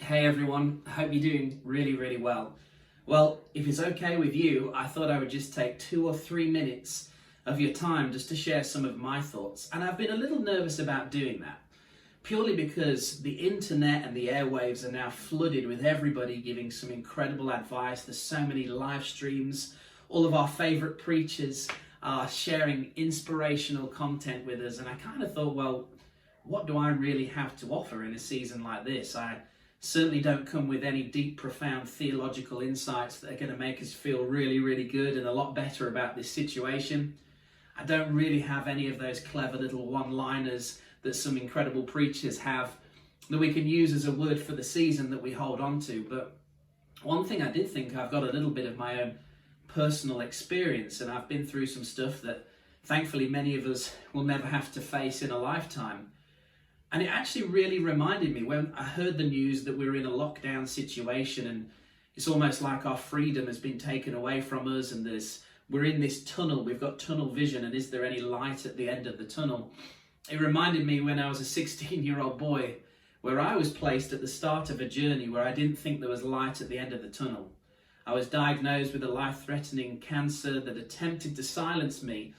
Hey everyone, I hope you're doing really well. Well, if it's okay with you, I thought I would just take 2 or 3 minutes of your time just to share some of my thoughts. And I've been a little nervous about doing that, purely because the internet and the airwaves are now flooded with everybody giving some incredible advice. There's so many live streams. All of our favorite preachers are sharing inspirational content with us. And I kind of thought, well, what do I really have to offer in a season like this? I certainly don't come with any deep, profound theological insights that are going to make us feel really good and a lot better about this situation. I don't really have any of those clever little one-liners that some incredible preachers have that we can use as a word for the season that we hold on to. But one thing I did think, I've got a little bit of my own personal experience, and I've been through some stuff that thankfully many of us will never have to face in a lifetime. And it actually really reminded me when I heard the news that we're in a lockdown situation and it's almost like our freedom has been taken away from us, and we're in this tunnel, we've got tunnel vision, and is there any light at the end of the tunnel? It reminded me when I was a 16-year-old boy, where I was placed at the start of a journey where I didn't think there was light at the end of the tunnel. I was diagnosed with a life-threatening cancer that attempted to silence me.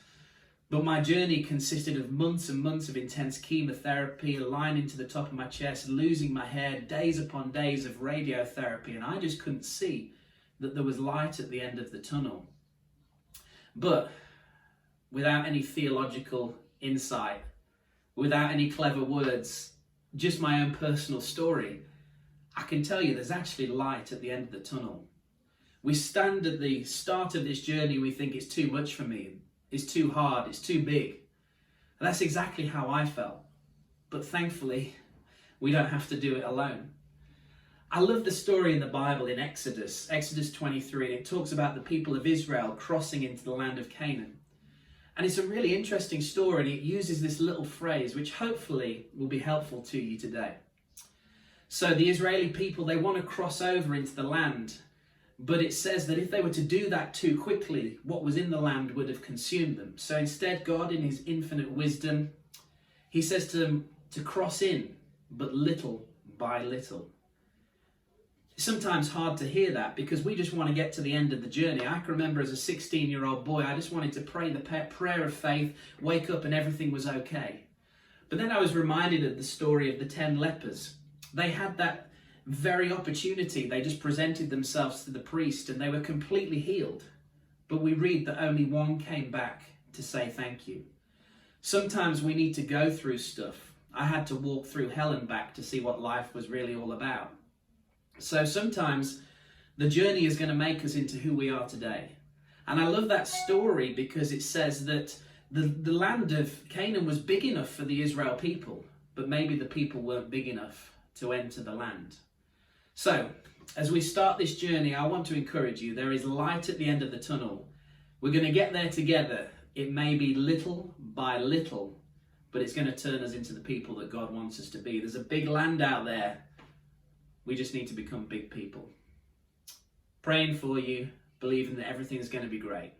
But my journey consisted of months and months of intense chemotherapy, a line into the top of my chest, losing my hair, days upon days of radiotherapy, and I just couldn't see that there was light at the end of the tunnel. But without any theological insight, without any clever words, just my own personal story, I can tell you there's actually light at the end of the tunnel. We stand at the start of this journey, we think it's too much for me. It's too hard, it's too big. And that's exactly how I felt. But thankfully, we don't have to do it alone. I love the story in the Bible in Exodus 23, and it talks about the people of Israel crossing into the land of Canaan. And it's a really interesting story, and it uses this little phrase, which hopefully will be helpful to you today. So the Israeli people, they want to cross over into the land, but it says that if they were to do that too quickly, what was in the land would have consumed them. So instead, God, in his infinite wisdom, he says to them to cross in, but little by little. It's sometimes hard to hear that because we just want to get to the end of the journey. I can remember as a 16-year-old boy, I just wanted to pray the prayer of faith, wake up and everything was okay. But then I was reminded of the story of the 10 lepers. They had that very opportunity. They just presented themselves to the priest and they were completely healed. But we read that only one came back to say thank you. Sometimes we need to go through stuff. I had to walk through hell and back to see what life was really all about. So sometimes the journey is going to make us into who we are today. And I love that story because it says that the land of Canaan was big enough for the Israel people, but maybe the people weren't big enough to enter the land. So, as we start this journey, I want to encourage you, there is light at the end of the tunnel. We're going to get there together. It may be little by little, but it's going to turn us into the people that God wants us to be. There's a big land out there. We just need to become big people. Praying for you, believing that everything is going to be great.